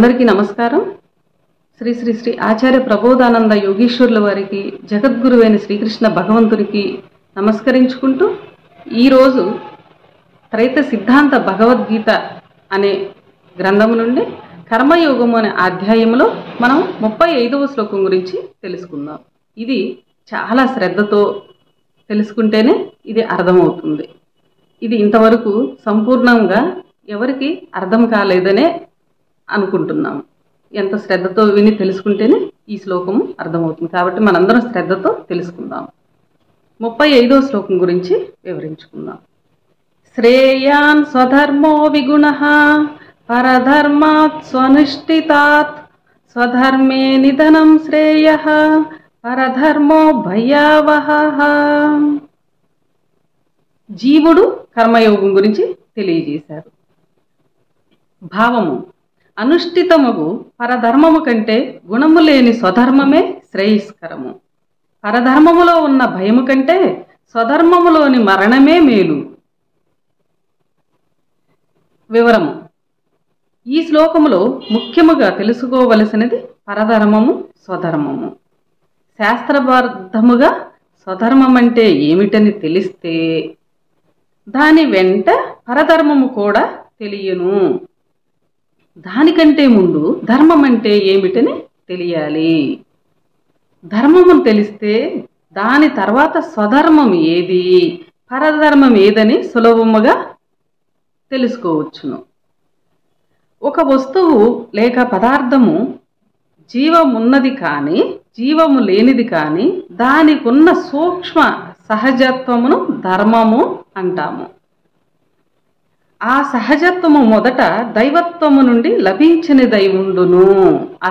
అందరికీ నమస్కారం. శ్రీ శ్రీ శ్రీ ఆచార్య ప్రబోధానంద యోగీశ్వరుల వారికి, జగద్గురువైన శ్రీకృష్ణ భగవంతునికి నమస్కరించుకుంటూ ఈరోజు త్రైత సిద్ధాంత భగవద్గీత అనే గ్రంథము నుండి కర్మయోగము అనే అధ్యాయంలో మనం 35వ శ్లోకం గురించి తెలుసుకుందాం. ఇది చాలా శ్రద్ధతో తెలుసుకుంటేనే ఇది అర్థమవుతుంది. ఇది ఇంతవరకు సంపూర్ణంగా ఎవరికి అర్థం కాలేదనే అనుకుంటున్నాం. ఎంత శ్రద్ధతో విని తెలుసుకుంటేనే ఈ శ్లోకము అర్థమవుతుంది. కాబట్టి మనందరం శ్రద్ధతో తెలుసుకుందాం. 35వ శ్లోకం గురించి వివరించుకుందాం. శ్రేయాన్ స్వధర్మో విగుణః పరధర్మాత్ స్వనుష్ఠితాత్ స్వధర్మే నిధనం శ్రేయః పరధర్మో భయావహః. జీవుడు కర్మయోగం గురించి తెలియజేశారు. భావము: అనుష్ఠితముగు పరధర్మము కంటే గుణము లేని స్వధర్మమే శ్రేయస్కరము. పరధర్మములో ఉన్న భయము కంటే స్వధర్మములోని మరణమే మేలు. వివరము: ఈ శ్లోకములో ముఖ్యముగా తెలుసుకోవలసినది పరధర్మము, స్వధర్మము. శాస్త్రబద్ధముగా స్వధర్మం అంటే ఏమిటని తెలిస్తే దాని వెంట పరధర్మము కూడా తెలియను. దానికంటే ముందు ధర్మం అంటే ఏమిటని తెలియాలి. ధర్మమును తెలిస్తే దాని తర్వాత స్వధర్మం ఏది, పరధర్మం ఏదని సులభముగా తెలుసుకోవచ్చును. ఒక వస్తువు లేక పదార్థము జీవమున్నది కానీ జీవము లేనిది కానీ దానికున్న సూక్ష్మ సహజత్వమును ధర్మము అంటాము. ఆ సహజత్వము మొదట దైవత్వము నుండి లభించినదై ఉండును. ఆ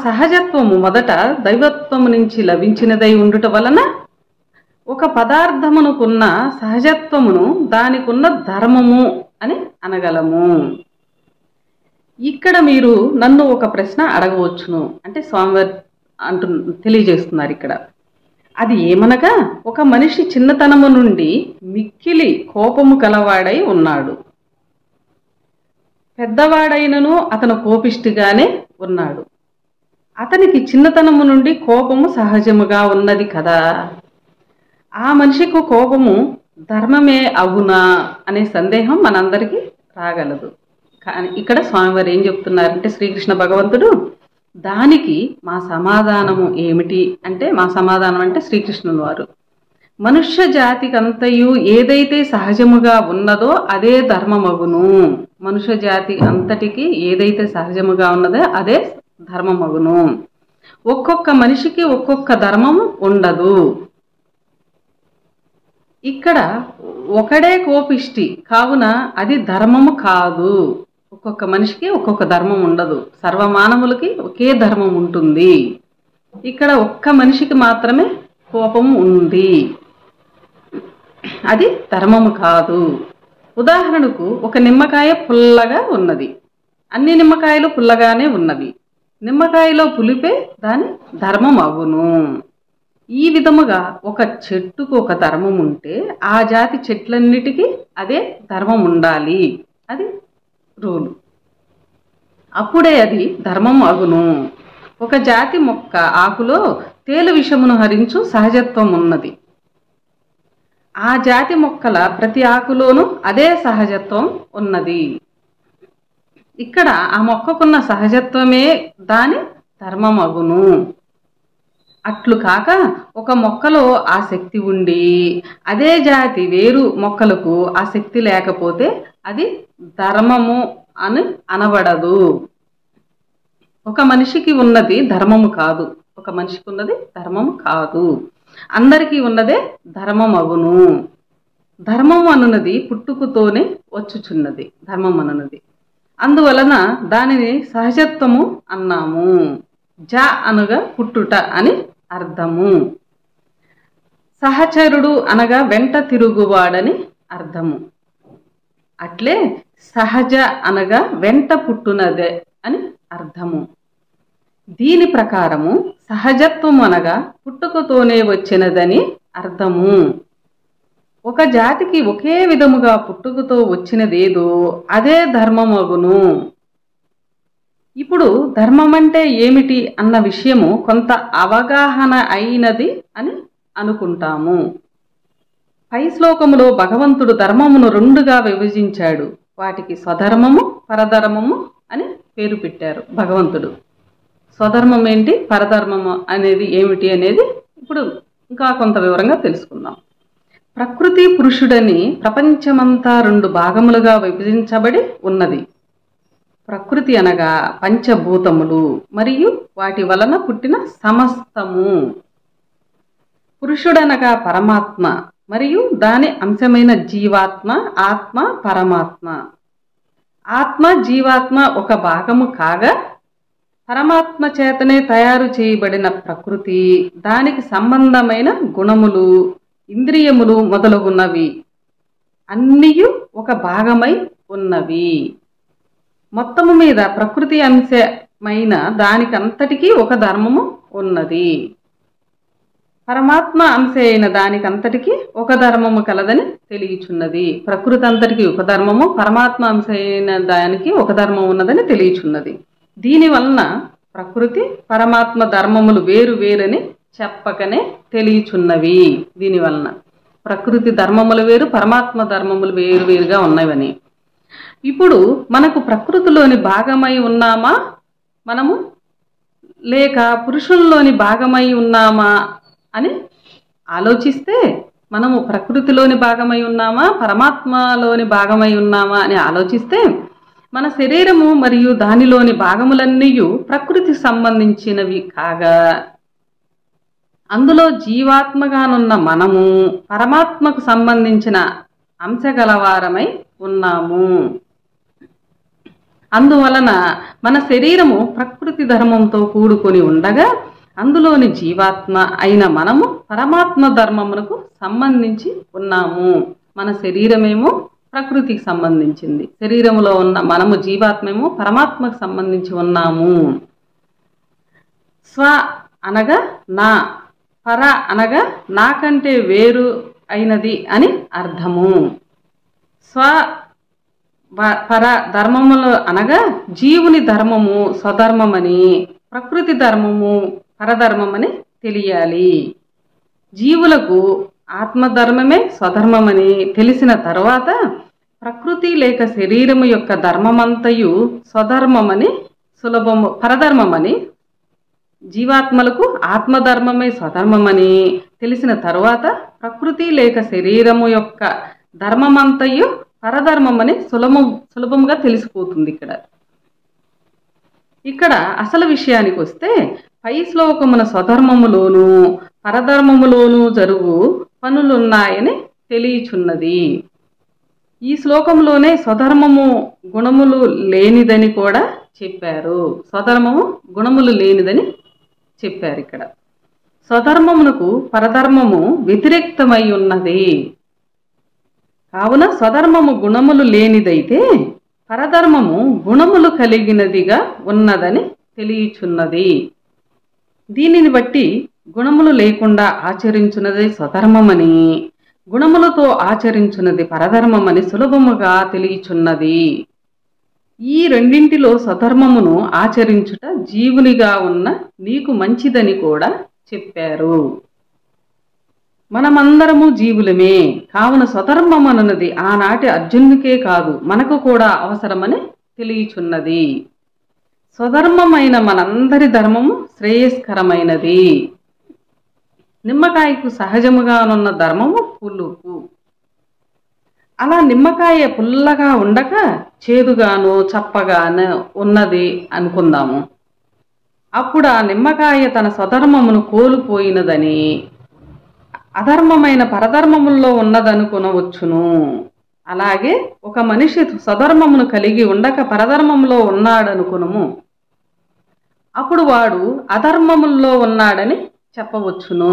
సహజత్వము మొదట దైవత్వము నుంచి లభించినదై ఉండుట వలన ఒక పదార్థమునుకున్న సహజత్వమును దానికున్న ధర్మము అని అనగలము. ఇక్కడ మీరు నన్ను ఒక ప్రశ్న అడగవచ్చును. అంటే స్వామివారు తెలియజేస్తున్నారు ఇక్కడ. అది ఏమనగా, ఒక మనిషి చిన్నతనము నుండి మిక్కిలి కోపము కలవాడై ఉన్నాడు. పెద్దవాడైనను అతను కోపిష్టిగానే ఉన్నాడు. అతనికి చిన్నతనము నుండి కోపము సహజముగా ఉన్నది కదా. ఆ మనిషికి కోపము ధర్మమే అవునా అనే సందేహం మనందరికీ రాగలదు. కానీ ఇక్కడ స్వామివారు ఏం చెప్తున్నారంటే, శ్రీకృష్ణ భగవంతుడు దానికి మా సమాధానము ఏమిటి అంటే, మా సమాధానం అంటే శ్రీకృష్ణుని వారు మనుష్య జాతికంతయు ఏదైతే సహజముగా ఉన్నదో అదే ధర్మమగును. మనుష్య జాతి అంతటికి ఏదైతే సహజముగా ఉన్నదో అదే ధర్మమగును. ఒక్కొక్క మనిషికి ఒక్కొక్క ధర్మము ఉండదు. ఇక్కడ ఒకడే కోపిష్టి కావున అది ధర్మము కాదు. ఒక్కొక్క మనిషికి ఒక్కొక్క ధర్మం ఉండదు. సర్వమానవులకి ఒకే ధర్మం ఉంటుంది. ఇక్కడ ఒక్క మనిషికి మాత్రమే కోపం ఉంది. అది ధర్మము కాదు. ఉదాహరణకు, ఒక నిమ్మకాయ పుల్లగా ఉన్నది. అన్ని నిమ్మకాయలు పుల్లగానే ఉన్నవి. నిమ్మకాయలో పులిపే దాని ధర్మం అగును. ఈ విధముగా ఒక చెట్టుకు ఒక ధర్మం ఉంటే ఆ జాతి చెట్లన్నిటికీ అదే ధర్మం ఉండాలి. అది రూలు. అప్పుడే అది ధర్మం అగును. ఒక జాతి మొక్క ఆకులో తేలు విషమును హరించు సహజత్వం ఉన్నది. ఆ జాతి మొక్కల ప్రతి ఆకులోనూ అదే సహజత్వం ఉన్నది. ఇక్కడ ఆ మొక్కకున్న సహజత్వమే దాని ధర్మం అగును. అట్లు కాక ఒక మొక్కలో ఆ శక్తి ఉండి అదే జాతి వేరు మొక్కలకు ఆ శక్తి లేకపోతే అది ధర్మము అని అనబడదు. ఒక మనిషికి ఉన్నది ధర్మము కాదు. ఒక మనిషికి ఉన్నది ధర్మము కాదు. అందరికీ ఉన్నదే ధర్మం అగును. ధర్మం అనున్నది పుట్టుకతోనే వచ్చుచున్నది. ధర్మం అనున్నది అందువలన దానిని సహజత్వము అన్నాము. జ అనగా పుట్టుట అని అర్థము. సహచరుడు అనగా వెంట తిరుగువాడని అర్థము. అట్లే సహజ అనగా వెంట పుట్టునదే అని అర్థము. దీని ప్రకారము సహజత్వం అనగా పుట్టుకతోనే వచ్చినదని అర్థము. ఒక జాతికి ఒకే విధముగా పుట్టుకతో వచ్చినదేదో అదే ధర్మమగును. ఇప్పుడు ధర్మం అంటే ఏమిటి అన్న విషయము కొంత అవగాహన అయినది అని అనుకుంటాము. పై శ్లోకములో భగవంతుడు ధర్మమును రెండుగా విభజించాడు. వాటికి స్వధర్మము, పరధర్మము అని పేరు పెట్టారు భగవంతుడు. స్వధర్మం ఏంటి, పరధర్మము అనేది ఏమిటి అనేది ఇప్పుడు ఇంకా కొంత వివరంగా తెలుసుకుందాం. ప్రకృతి పురుషుడని ప్రపంచమంతా రెండు భాగములుగా విభజించబడి ఉన్నది. ప్రకృతి అనగా పంచభూతములు మరియు వాటి వలన పుట్టిన సమస్తము. పురుషుడనగా పరమాత్మ మరియు దాని అంశమైన జీవాత్మ, ఆత్మ, పరమాత్మ. ఆత్మ, జీవాత్మ ఒక భాగము కాగా పరమాత్మ చేతనే తయారు చేయబడిన ప్రకృతి, దానికి సంబంధమైన గుణములు, ఇంద్రియములు మొదలగున్నవి అన్నీ ఒక భాగమై ఉన్నవి. మొత్తము మీద ప్రకృతి అంశమైన దానికంతటికీ ఒక ధర్మము ఉన్నది. పరమాత్మ అంశ అయిన దానికంతటికీ ఒక ధర్మము కలదని తెలియచున్నది. ప్రకృతి అంతటికి ఒక ధర్మము, పరమాత్మ అంశ అయిన దానికి ఒక ధర్మం ఉన్నదని తెలియచున్నది. దీనివలన ప్రకృతి పరమాత్మ ధర్మములు వేరు వేరని చెప్పకనే తెలియచున్నవి. దీనివలన ప్రకృతి ధర్మములు వేరు, పరమాత్మ ధర్మములు వేరు వేరుగా ఉన్నవని. ఇప్పుడు మనకు ప్రకృతిలోని భాగమై ఉన్నామా మనము, లేక పురుషుల్లోని భాగమై ఉన్నామా అని ఆలోచిస్తే, మనము ప్రకృతిలోని భాగమై ఉన్నామా, పరమాత్మలోని భాగమై ఉన్నామా అని ఆలోచిస్తే, మన శరీరము మరియు దానిలోని భాగములన్నీ ప్రకృతికి సంబంధించినవి కాగా, అందులో జీవాత్మగానున్న మనము పరమాత్మకు సంబంధించిన అంశగలవారమై ఉన్నాము. అందువలన మన శరీరము ప్రకృతి ధర్మంతో కూడుకొని ఉండగా, అందులోని జీవాత్మ అయిన మనము పరమాత్మ ధర్మమునకు సంబంధించి ఉన్నాము. మన శరీరమేమో ప్రకృతికి సంబంధించింది, శరీరములో ఉన్న మనము జీవాత్మేమో పరమాత్మకు సంబంధించి ఉన్నాము. స్వ అనగా నా, పర అనగా నాకంటే వేరు అయినది అని అర్థము. స్వ పర ధర్మములు అనగా జీవుని ధర్మము స్వధర్మమని, ప్రకృతి ధర్మము పరధర్మమని తెలియాలి. జీవులకు ఆత్మధర్మమే స్వధర్మమని తెలిసిన తర్వాత ప్రకృతి లేక శరీరము యొక్క ధర్మమంతయు స్వధర్మమని సులభము, పరధర్మమని, జీవాత్మలకు ఆత్మధర్మమే స్వధర్మమని తెలిసిన తరువాత ప్రకృతి లేక శరీరము యొక్క ధర్మమంతయు పరధర్మమని సులభంగా తెలిసిపోతుంది. ఇక్కడ అసలు విషయానికి వస్తే, పై శ్లోకమున స్వధర్మములోను పరధర్మములోను జరుగు పనులున్నాయని తెలియచున్నది. ఈ శ్లోకంలోనే స్వధర్మము గుణములు లేనిదని కూడా చెప్పారు. స్వధర్మము గుణములు లేనిదని చెప్పారు. ఇక్కడ స్వధర్మమునకు పరధర్మము వ్యతిరేక్తమై ఉన్నది. కావున స్వధర్మము గుణములు లేనిదైతే పరధర్మము గుణములు కలిగినదిగా ఉన్నదని తెలియచున్నది. దీనిని బట్టి గుణములు లేకుండా ఆచరించున్నది స్వధర్మమని, గుణములతో ఆచరించున్నది పరధర్మమని సులభముగా తెలియచున్నది. ఈ రెండింటిలో స్వధర్మమును ఆచరించుట జీవునిగా ఉన్న నీకు మంచిదని కూడా చెప్పారు. మనమందరము జీవులమే, కావున స్వధర్మమనున్నది ఆనాటి అర్జునునికే కాదు మనకు కూడా అవసరమని తెలియచున్నది. స్వధర్మమైన మనందరి ధర్మము శ్రేయస్కరమైనది. నిమ్మకాయకు సహజముగానున్న ధర్మము పులుపు. అలా నిమ్మకాయ పుల్లగా ఉండక చేదుగాను చప్పగాను ఉన్నది అనుకుందాము. అప్పుడు ఆ నిమ్మకాయ తన స్వధర్మమును కోల్పోయినదని, అధర్మమైన పరధర్మముల్లో ఉన్నదనుకొనవచ్చును. అలాగే ఒక మనిషి స్వధర్మమును కలిగి ఉండక పరధర్మములో ఉన్నాడనుకునము, అప్పుడు వాడు అధర్మముల్లో ఉన్నాడని చెప్పవచ్చును.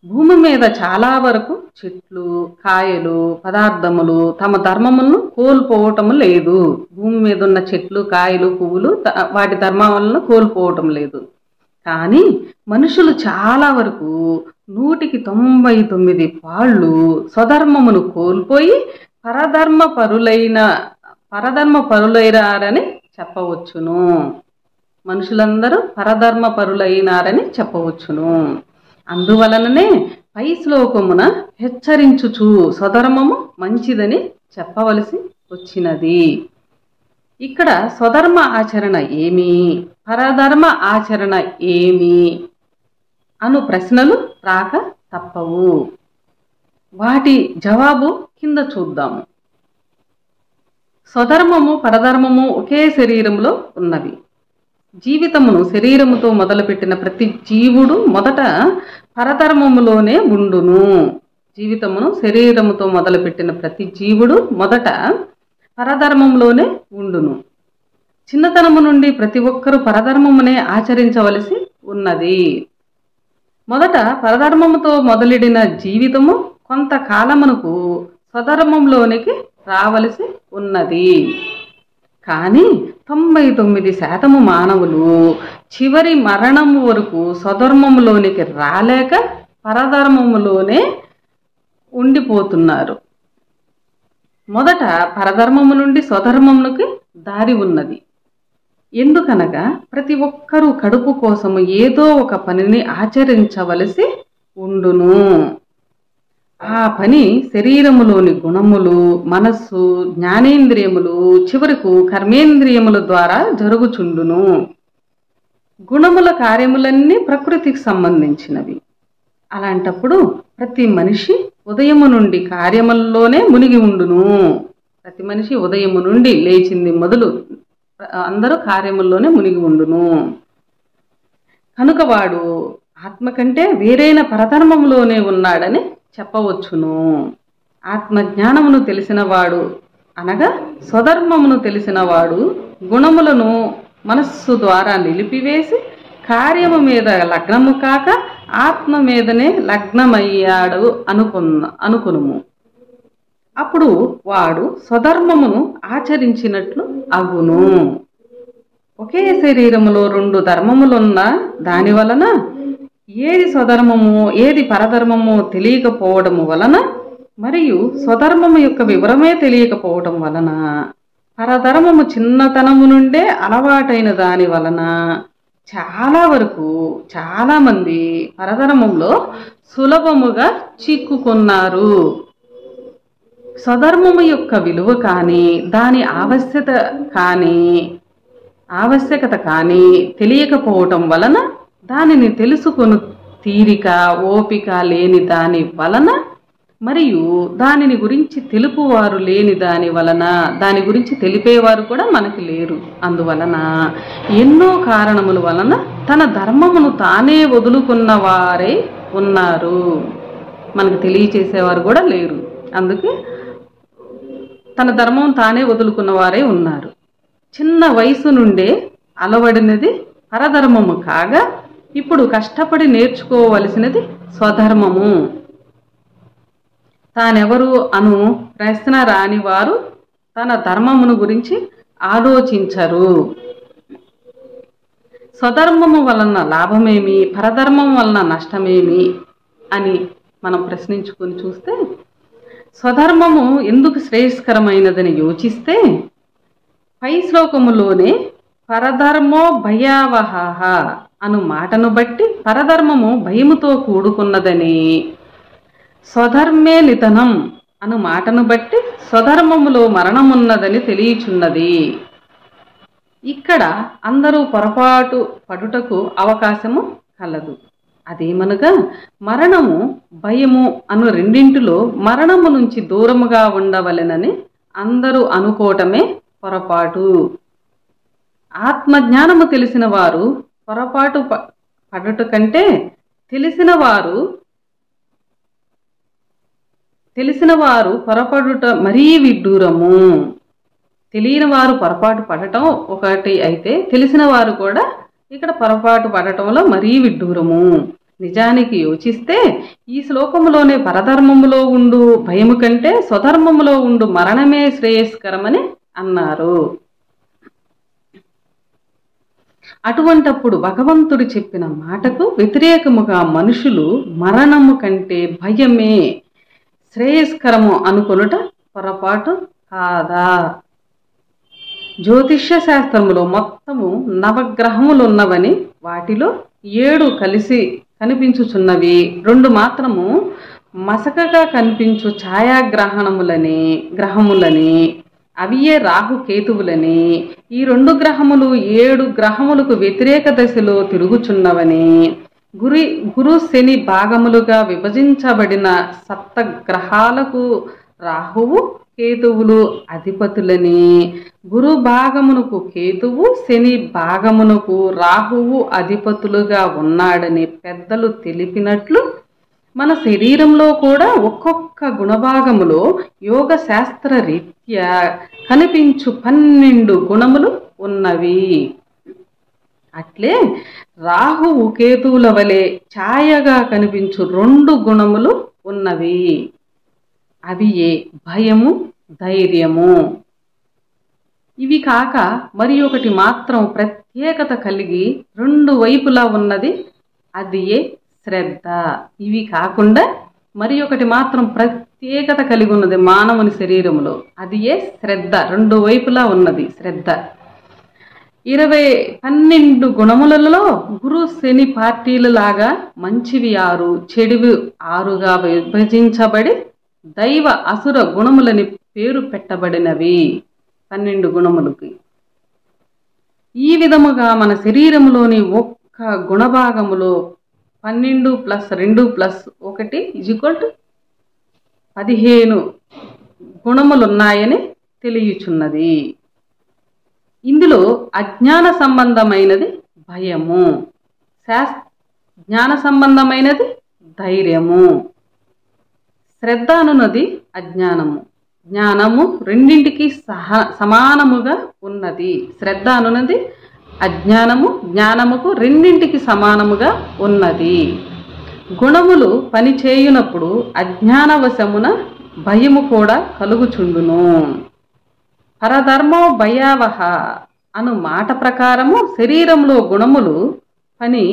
భూమి మీద చాలా వరకు చెట్లు, కాయలు, పదార్థములు తమ ధర్మములను కోల్పోవటం లేదు. భూమి మీద ఉన్న చెట్లు, కాయలు, పువ్వులు వాటి ధర్మాలను కోల్పోవటం లేదు. కానీ మనుషులు చాలా వరకు 199 పాళ్ళు స్వధర్మమును కోల్పోయి పరధర్మ పరులైనారని చెప్పవచ్చును. మనుషులందరూ పరధర్మ పరులైనారని చెప్పవచ్చును. అందువలననే పై శ్లోకమున హెచ్చరించుచు స్వధర్మము మంచిదని చెప్పవలసి వచ్చినది. ఇక్కడ స్వధర్మ ఆచరణ ఏమి, పరధర్మ ఆచరణ ఏమి అను ప్రశ్నలు రాక తప్పవు. వాటి జవాబు కింద చూద్దాము. స్వధర్మము పరధర్మము ఒకే శరీరంలో ఉన్నవి. జీవితమును శరీరముతో మొదలుపెట్టిన ప్రతి జీవుడు మొదట పరధర్మములోనే ఉండును. జీవితమును శరీరముతో మొదలుపెట్టిన ప్రతి జీవుడు మొదట పరధర్మంలోనే ఉండును. చిన్నతనము నుండి ప్రతి ఒక్కరూ పరధర్మమునే ఆచరించవలసి ఉన్నది. మొదట పరధర్మముతో మొదలెడిన జీవితము కొంతకాలమునకు స్వధర్మంలోనికి రావలసి ఉన్నది. కానీ 99% మానవులు చివరి మరణము వరకు స్వధర్మములోనికి రాలేక పరధర్మములోనే ఉండిపోతున్నారు. మొదట పరధర్మము నుండి స్వధర్మమునికి దారి ఉన్నది. ఎందుకనగా ప్రతి ఒక్కరూ కడుపు కోసము ఏదో ఒక పనిని ఆచరించవలసి ఉండును. ఆ పని శరీరములోని గుణములు, మనస్సు, జ్ఞానేంద్రియములు, చివరకు కర్మేంద్రియముల ద్వారా జరుగుచుండును. గుణముల కార్యములన్నీ ప్రకృతికి సంబంధించినవి. అలాంటప్పుడు ప్రతి మనిషి ఉదయము నుండి కార్యములలోనే మునిగి ఉండును. ప్రతి మనిషి ఉదయము నుండి లేచింది మొదలు అందరూ కార్యముల్లోనే మునిగి ఉండును. కనుక వాడు ఆత్మ కంటే వేరైన పరధర్మములోనే ఉన్నాడని చెప్పవచ్చును. ఆత్మజ్ఞానమును తెలిసినవాడు అనగా స్వధర్మమును తెలిసినవాడు గుణములను మనస్సు ద్వారా నిలిపివేసి కార్యము మీద లగ్నము కాక ఆత్మ మీదనే లగ్నమయ్యాడు అనుకునుము. అప్పుడు వాడు స్వధర్మమును ఆచరించినట్లు అగును. ఒకే శరీరములో 2 ధర్మములున్న దాని వలన ఏది స్వధర్మము ఏది పరధర్మము తెలియకపోవడము వలన మరియు స్వధర్మము యొక్క వివరమే తెలియకపోవడం వలన పరధర్మము చిన్నతనము నుండే అలవాటైన దాని వలన చాలా వరకు చాలామంది పరధర్మంలో సులభముగా చిక్కుకున్నారు. స్వధర్మము యొక్క విలువ కానీ దాని ఆవశ్యకత కానీ తెలియకపోవటం వలన దానిని తెలుసుకొను తీరిక ఓపిక లేని దాని వలన మరియు దానిని గురించి తెలుపువారు లేని దాని వలన దాని గురించి తెలిపేవారు కూడా మనకి లేరు. అందువలన ఎన్నో కారణముల వలన తన ధర్మమును తానే వదులుకున్న వారే ఉన్నారు. మనకు తెలియచేసేవారు కూడా లేరు. అందుకే తన ధర్మం తానే వదులుకున్న వారే ఉన్నారు. చిన్న వయసు నుండే అలవడినది పరధర్మము కాగా ఇప్పుడు కష్టపడి నేర్చుకోవలసినది స్వధర్మము. తానెవరు అను ప్రశ్న రాని వారు తన ధర్మమును గురించి ఆలోచించరు. స్వధర్మము వలన లాభమేమి, పరధర్మం వలన నష్టమేమి అని మనం ప్రశ్నించుకొని చూస్తే స్వధర్మము ఎందుకు శ్రేయస్కరమైనదని యోచిస్తే పై శ్లోకములోనే పరధర్మో భయావహ అను మాటను బట్టి పరధర్మము భయముతో కూడుకున్నదని, స్వధర్మే నిధనం అను మాటను బట్టి స్వధర్మములో మరణమున్నదని తెలియచున్నది. ఇక్కడ అందరూ పొరపాటు పడుటకు అవకాశము కలదు. అదేమనగా మరణము భయము అను రెండింటిలో మరణము నుంచి దూరముగా ఉండవలెనని అందరూ అనుకోవటమే పొరపాటు. ఆత్మజ్ఞానము తెలిసిన వారు పొరపాటు పడుట కంటే తెలిసిన వారు పొరపడుట మరీ విడ్డూరము. తెలియని వారు పొరపాటు పడటం ఒకటి అయితే తెలిసిన వారు కూడా ఇక్కడ పొరపాటు పడటంలో మరీ విడ్డూరము. నిజానికి యోచిస్తే ఈ శ్లోకములోనే పరధర్మములో ఉండు భయము కంటే స్వధర్మములో ఉండు మరణమే శ్రేయస్కరమని అన్నారు. అటువంటప్పుడు భగవంతుడు చెప్పిన మాటకు వ్యతిరేకముగా మనుషులు మరణము కంటే భయమే శ్రేయస్కరము అనుకొనుట పొరపాటు కాదా? జ్యోతిష్య శాస్త్రములో మొత్తము నవగ్రహములు ఉన్నవని, వాటిలో 7 కలిసి కనిపించుచున్నవి, 2 మాత్రము మసకగా కనిపించు గ్రహములని, అవియే రాహుకేతువులని, ఈ 2 గ్రహములు 7 గ్రహములకు వ్యతిరేక దశలో తిరుగుచున్నవని, గురు శని భాగములుగా విభజించబడిన 7 గ్రహాలకు రాహువు కేతువులు అధిపతులని, గురు భాగమునకు కేతువు, శని భాగమునకు రాహువు అధిపతులుగా ఉన్నాడని పెద్దలు తెలిపినట్లు, మన శరీరంలో కూడా ఒక్కొక్క గుణభాగములో యోగ శాస్త్ర రీత్యా కనిపించు 12 గుణములు ఉన్నవి. అట్లే రాహువు కేతువుల వలె ఛాయగా కనిపించు 2 గుణములు ఉన్నవి. అవి ఏ భయము, ధైర్యము. ఇవి కాక మరి ఒకటి మాత్రం ప్రత్యేకత కలిగి 2 వైపులా ఉన్నది, అది ఏ శ్రద్ధ. ఇవి కాకుండా మరి ఒకటి మాత్రం ప్రత్యేకత కలిగి ఉన్నది మానవుని శరీరంలో, అది ఏ శ్రద్ధ. 2 వైపులా ఉన్నది శ్రద్ధ. 12 గుణములలో గురు శని పార్టీలలాగా మంచివి 6, చెడువి 6గా విభజించబడి దైవ అసుర గుణములని పేరు పెట్టబడినవి 12 గుణములకి. ఈ విధముగా మన శరీరంలోని ఒక్క గుణభాగములో 12 + 2 + 1 = 15 గుణములున్నాయని తెలియచున్నది. ఇందులో అజ్ఞాన సంబంధమైనది భయము, జ్ఞాన సంబంధమైనది ధైర్యము. శ్రద్ధ అనున్నది అజ్ఞానము, జ్ఞానము రెండింటికి సమానముగా ఉన్నది. శ్రద్ధ అనున్నది అజ్ఞానము, జ్ఞానముకు రెండింటికి సమానముగా ఉన్నది. గుణములు పనిచేయునప్పుడు అజ్ఞానవశమున భయము కూడా కలుగుచుండును. పరధర్మో భయావహ అను మాట ప్రకారము శరీరంలో గుణములు పని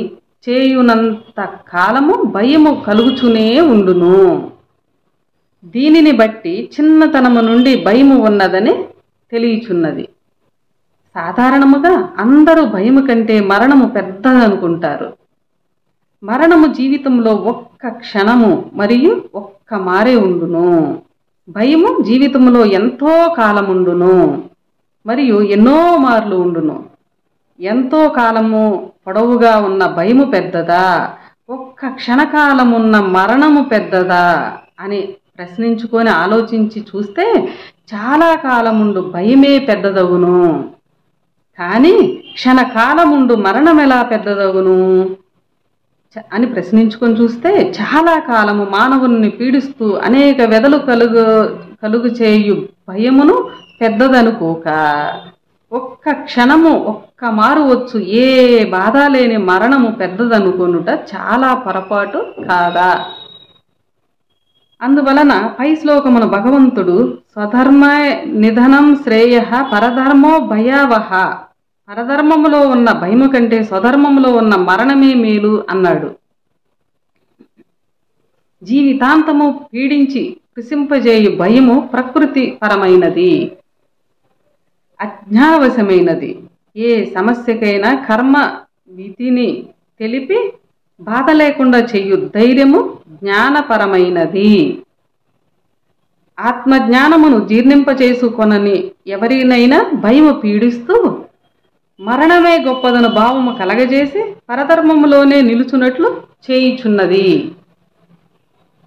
చేయునంత కాలము భయము కలుగుచునే ఉండును. దీనిని బట్టి చిన్నతనము నుండి భయము ఉన్నదని తెలియచున్నది. సాధారణముగా అందరూ భయము కంటే మరణము పెద్దదనుకుంటారు. మరణము జీవితంలో ఒక్క క్షణము మరియు ఒక్క మారే ఉండును. భయము జీవితంలో ఎంతో కాలముండును మరియు ఎన్నో మార్లు ఉండును. ఎంతో కాలము పొడవుగా ఉన్న భయము పెద్దదా, ఒక్క క్షణకాలమున్న మరణము పెద్దదా అని ప్రశ్నించుకొని ఆలోచించి చూస్తే చాలా కాలముండు భయమే పెద్దదగును. కానీ క్షణకాలముండు మరణం ఎలా పెద్దదగును అని ప్రశ్నించుకొని చూస్తే చాలా కాలము మానవుని పీడిస్తూ అనేక వ్యధలు కలుగు చేయు భయమును పెద్దదనుకోక, ఒక్క క్షణము ఒక్క మారు వచ్చు ఏ బాధ లేని మరణము పెద్దదనుకొనుట చాలా పొరపాటు కాదా? అందువలన పై శ్లోకమున భగవంతుడు స్వధర్మ నిధనం శ్రేయ పరధర్మో భయావహ, పరధర్మములో ఉన్న భయము కంటే స్వధర్మములో ఉన్న మరణమే మేలు అన్నాడు. జీవితాంతము పీడించి కృషింపజేయు భయము ప్రకృతి పరమైనది, అజ్ఞానవశమైనది. ఏ సమస్యకైనా కర్మ విధిని తెలిపి బాధ లేకుండా చెయ్యు ధైర్యము జ్ఞానపరమైనది. ఆత్మజ్ఞానమును జీర్ణింపచేసుకొనని ఎవరినైనా భయము పీడిస్తూ మరణమే గొప్పదను భావము కలగజేసి పరధర్మములోనే నిలుచున్నట్లు చేయుచున్నది.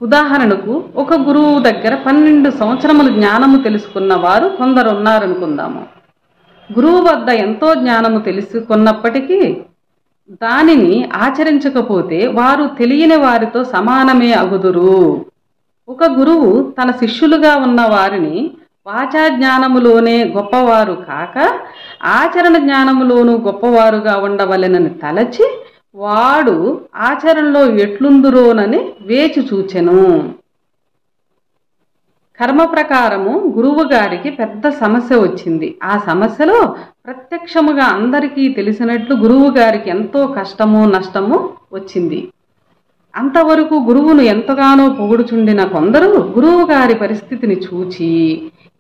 ఉదాహరణకు ఒక గురువు దగ్గర 12 సంవత్సరములు జ్ఞానము తెలుసుకున్న వారు కొందరు ఉన్నారనుకుందాము. గురువు వద్ద ఎంతో జ్ఞానము తెలుసుకున్నప్పటికీ దానిని ఆచరించకపోతే వారు తెలియని వారితో సమానమే అగుదురు. ఒక గురువు తన శిష్యులుగా ఉన్న వారిని వాచా జ్ఞానములోనే గొప్పవారు కాక ఆచరణ జ్ఞానములోనూ గొప్పవారుగా ఉండవలెనని తలచి వాడు ఆచరణలో ఎట్లుందురోనని వేచి చూచెను. కర్మ ప్రకారము గురువు గారికి పెద్ద సమస్య వచ్చింది. ఆ సమస్యలో ప్రత్యక్షముగా అందరికీ తెలిసినట్లు గురువు గారికి ఎంతో కష్టము నష్టము వచ్చింది. అంతవరకు గురువును ఎంతగానో పొగుడుచుండిన కొందరు గురువు గారి పరిస్థితిని చూచి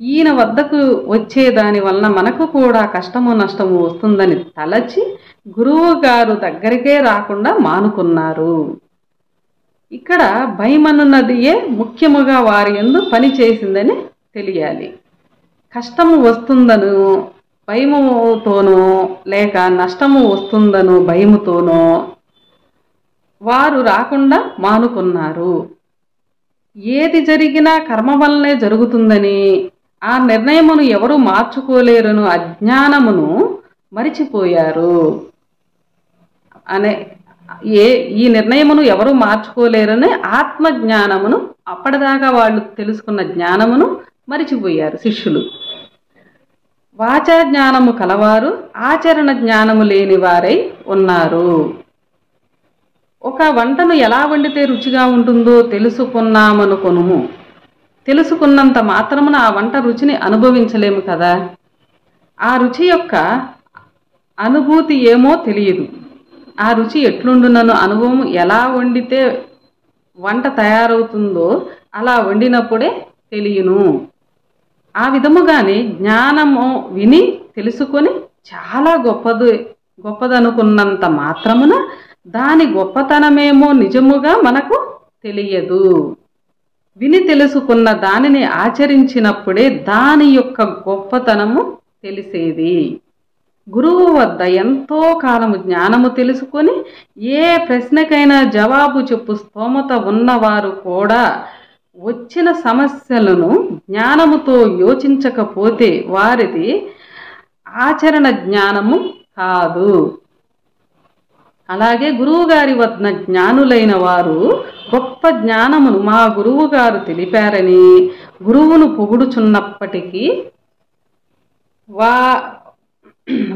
ఈయన వద్దకు వచ్చే దాని వలన మనకు కూడా కష్టము నష్టము వస్తుందని తలచి గురువు గారు దగ్గరికే రాకుండా మానుకున్నారు. ఇక్కడ భయమనున్నదియే ముఖ్యముగా వారి యందు పని చేసిందని తెలియాలి. కష్టము వస్తుందను భయముతోనో లేక నష్టము వస్తుందను భయముతోనో వారు రాకుండా మానుకున్నారు. ఏది జరిగినా కర్మ వల్లనే జరుగుతుందని, ఆ నిర్ణయమును ఎవరు మార్చుకోలేరను అజ్ఞానమును మరిచిపోయారు. ఈ నిర్ణయమును ఎవరు మార్చుకోలేరని ఆత్మజ్ఞానమును అప్పటిదాకా వాళ్ళు తెలుసుకున్న జ్ఞానమును మరిచిపోయారు శిష్యులు. వాచా జ్ఞానము కలవారు ఆచరణ జ్ఞానము లేని వారై ఉన్నారు. ఒక వంటను ఎలా వండితే రుచిగా ఉంటుందో తెలుసుకున్నామనుకొనుము. తెలుసుకున్నంత మాత్రమున ఆ వంట రుచిని అనుభవించలేము కదా. ఆ రుచి యొక్క అనుభూతి ఏమో తెలియదు. ఆ రుచి ఎట్లుండునను అనుభవం ఎలా వండితే వంట తయారవుతుందో అలా వండినప్పుడే తెలియను. ఆ విధముగానే జ్ఞానము విని తెలుసుకొని చాలా గొప్పదనుకున్నంత మాత్రమున దాని గొప్పతనమేమో నిజముగా మనకు తెలియదు. విని తెలుసుకున్న దానిని ఆచరించినప్పుడే దాని యొక్క గొప్పతనము తెలిసేది. గురువు వద్ద ఎంతో కాలము జ్ఞానము తెలుసుకొని ఏ ప్రశ్నకైనా జవాబు చెప్పు స్తోమత ఉన్నవారు కూడా వచ్చిన సమస్యలను జ్ఞానముతో యోచించకపోతే వారిది ఆచరణ జ్ఞానము కాదు. అలాగే గురువుగారి వద్ద జ్ఞానులైన వారు గొప్ప జ్ఞానమును మా గురువు గారు తెలిపారని గురువును పొగుడుచున్నప్పటికీ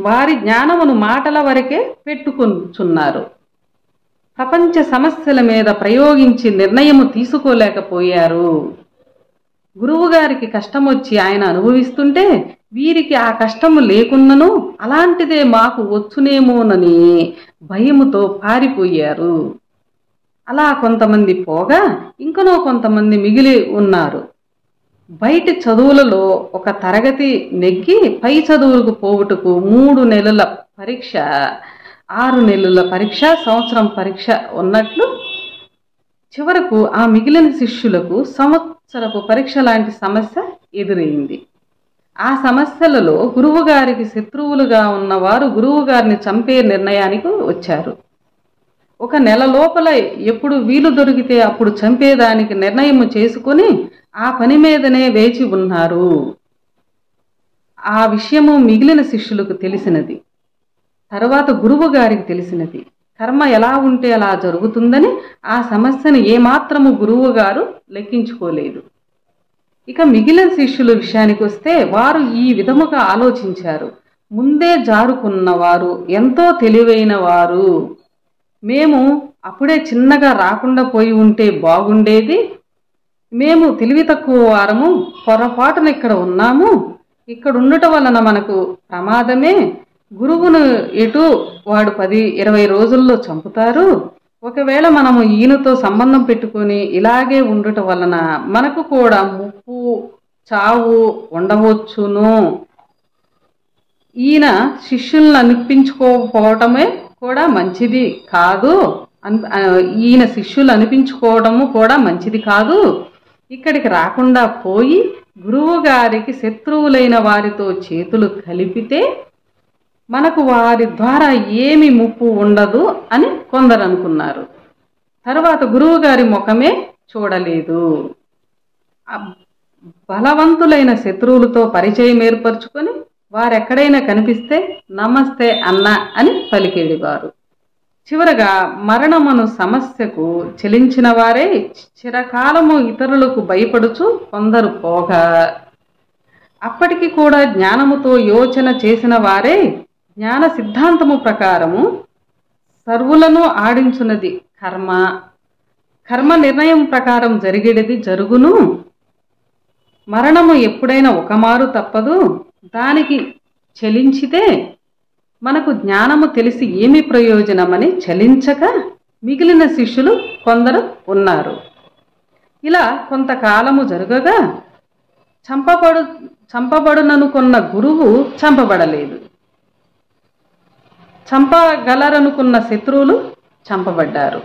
వారి జ్ఞానమును మాటల వరకే పెట్టుకుంటున్నారు. ప్రపంచ సమస్యల మీద ప్రయోగించి నిర్ణయము తీసుకోలేకపోయారు. గురువుగారికి కష్టం వచ్చి ఆయన అనుభవిస్తుంటే వీరికి ఆ కష్టము లేకున్నను అలాంటిదే మాకు వచ్చునేమోనని భయముతో పారిపోయారు. అలా కొంతమంది పోగా ఇంకనో కొంతమంది మిగిలి ఉన్నారు. బయటి చదువులలో ఒక తరగతి నెగ్గి పై చదువులకు పోవుటకు 3 నెలల పరీక్ష, 6 నెలల పరీక్ష, సంవత్సరం పరీక్ష ఉన్నట్లు చివరకు ఆ మిగిలిన శిష్యులకు సంవత్సరపు పరీక్ష లాంటి సమస్య ఎదురైంది. ఆ సమస్యలలో గురువుగారికి శత్రువులుగా ఉన్నవారు గురువుగారిని చంపే నిర్ణయానికి వచ్చారు. 1 నెల లోపల ఎప్పుడు వీలు దొరికితే అప్పుడు చంపేదానికి నిర్ణయం చేసుకుని ఆ పని మీదనే వేచి ఉన్నారు. ఆ విషయము మిగిలిన శిష్యులకు తెలిసినది. తర్వాత గురువు గారికి తెలిసినది. కర్మ ఎలా ఉంటే అలా జరుగుతుందని ఆ సమస్యను ఏమాత్రము గురువు గారు లెక్కించుకోలేదు. ఇక మిగిలిన శిష్యుల విషయానికి వస్తే వారు ఈ విధముగా ఆలోచించారు. ముందే జారుకున్నవారు, ఎంతో తెలివైన వారు. మేము అప్పుడే చిన్నగా రాకుండా పోయి ఉంటే బాగుండేది. మేము తెలివి తక్కువ వారము, పొరపాటున ఇక్కడ ఉన్నాము. ఇక్కడ ఉండటం వలన మనకు ప్రమాదమే. గురువును ఎటు వాడు 10-20 రోజుల్లో చంపుతారు. ఒకవేళ మనము ఈయనతో సంబంధం పెట్టుకొని ఇలాగే ఉండటం వలన మనకు కూడా ముప్పు, చావు ఉండవచ్చును. ఈయన శిష్యులను అనిపించుకోకపోవటమే కూడా మంచిది కాదు. ఈయన శిష్యులు అనిపించుకోవడము కూడా మంచిది కాదు. ఇక్కడికి రాకుండా పోయి గురువు గారికి శత్రువులైన వారితో చేతులు కలిపితే మనకు వారి ద్వారా ఏమి ముప్పు ఉండదు అని కొందరు అనుకున్నారు. తర్వాత గురువు గారి ముఖమే చూడలేదు. బలవంతులైన శత్రువులతో పరిచయం ఏర్పరచుకొని వారెక్కడైనా కనిపిస్తే నమస్తే అన్న అని పలికేడివారు. చివరగా మరణమను సమస్యకు చెలించిన వారే చిరకాలము ఇతరులకు భయపడుచు కొందరు పోగా అప్పటికి కూడా జ్ఞానముతో యోచన చేసిన వారే జ్ఞాన సిద్ధాంతము ప్రకారము సర్వులను ఆడించున్నది కర్మ. కర్మ నిర్ణయం ప్రకారం జరిగేది జరుగును. మరణము ఎప్పుడైనా ఒకమారు తప్పదు. దానికి చలించితే మనకు జ్ఞానము తెలిసి ఏమి ప్రయోజనమని చలించక మిగిలిన శిష్యులు కొందరు ఉన్నారు. ఇలా కొంతకాలము జరగగా చంపబడుననుకున్న గురువు చంపబడలేదు. చంపగలరనుకున్న శత్రువులు చంపబడ్డారు.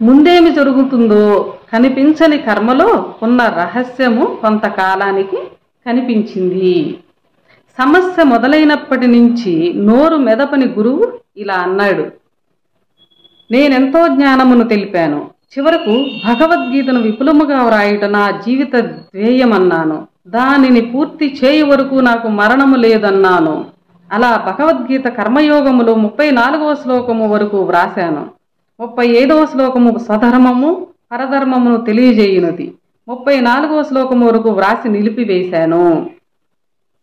ముందేమి జరుగుతుందో కనిపించని కర్మలో ఉన్న రహస్యము కొంతకాలానికి కనిపించింది. సమస్య మొదలైనప్పటి నుంచి నోరు మెదపని గురువు ఇలా అన్నాడు: నేనెంతో జ్ఞానమును తెలిపాను. చివరకు భగవద్గీతను విపులముగా వ్రాయుట నా జీవిత ధ్యేయమన్నాను. దానిని పూర్తి చేయు వరకు నాకు మరణము లేదన్నాను. అలా భగవద్గీత కర్మయోగములో 34వ శ్లోకము వరకు వ్రాశాను. 35వ శ్లోకము స్వధర్మము పరధర్మమును తెలియజేయునది. 34వ శ్లోకము వరకు వ్రాసి నిలిపివేశాను.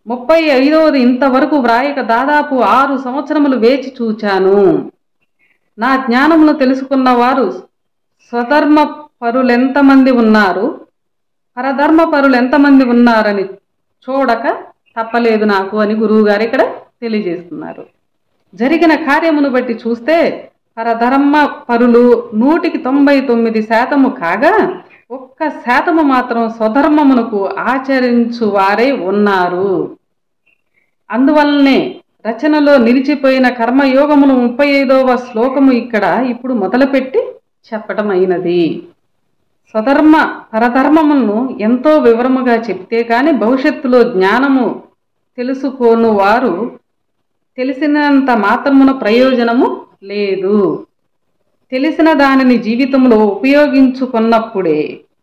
35వది ఇంతవరకు వ్రాయక దాదాపు 6 సంవత్సరములు వేచి చూచాను. నా జ్ఞానమును తెలుసుకున్న వారు స్వధర్మ పరులెంతమంది ఉన్నారు, పరధర్మ పరులు ఎంతమంది ఉన్నారని చూడక తప్పలేదు నాకు అని గురువుగారు ఇక్కడ తెలియజేస్తున్నారు. జరిగిన కార్యమును బట్టి చూస్తే పరధర్మ పరులు 199% కాగా 1% మాత్రం స్వధర్మమునకు ఆచరించు వారే ఉన్నారు. అందువల్లనే రచనలో నిలిచిపోయిన కర్మయోగమును 35వ శ్లోకము ఇక్కడ ఇప్పుడు మొదలుపెట్టి చెప్పటం అయినది. స్వధర్మ పరధర్మములను ఎంతో వివరముగా చెప్తే కానీ భవిష్యత్తులో జ్ఞానము తెలుసుకోను వారు తెలిసినంత మాత్రమున ప్రయోజనము లేదు. తెలిసిన దానిని జీవితంలో ఉపయోగించుకున్నప్పుడే,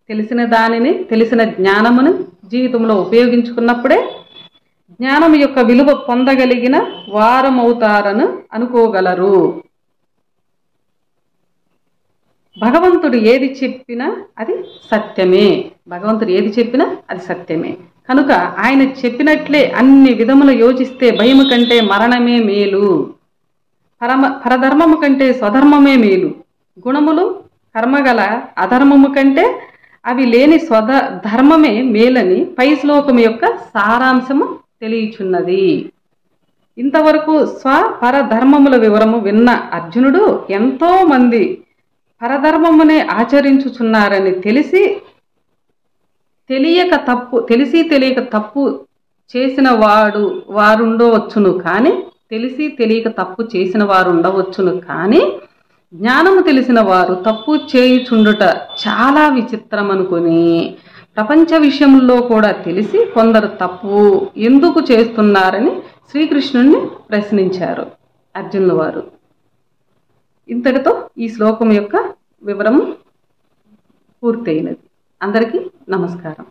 తెలిసిన జ్ఞానమును జీవితంలో ఉపయోగించుకున్నప్పుడే జ్ఞానం యొక్క విలువ పొందగలిగిన వారమవుతారని అనుకోగలరు. భగవంతుడు ఏది చెప్పినా అది సత్యమే. కనుక ఆయన చెప్పినట్లే అన్ని విధములు యోచిస్తే భయము కంటే మరణమే మేలు, పరధర్మము కంటే స్వధర్మమే మేలు, గుణములు కర్మగల అధర్మము కంటే అవి లేని ధర్మమే మేలని పై శ్లోకము యొక్క సారాంశము తెలియచున్నది. ఇంతవరకు పరధర్మముల వివరము విన్న అర్జునుడు ఎంతో మంది పరధర్మమునే ఆచరించుచున్నారని తెలిసి తెలియక తప్పు చేసిన వారుండవచ్చును కానీ జ్ఞానము తెలిసిన వారు తప్పు చేయుచుండుట చాలా విచిత్రం అనుకుని ప్రపంచ విషయంలో కూడా తెలిసి కొందరు తప్పు ఎందుకు చేస్తున్నారని శ్రీకృష్ణుణ్ణి ప్రశ్నించారు అర్జునుల వారు. ఇంతటితో ఈ శ్లోకం యొక్క వివరము పూర్తయినది. అందరికీ నమస్కారం.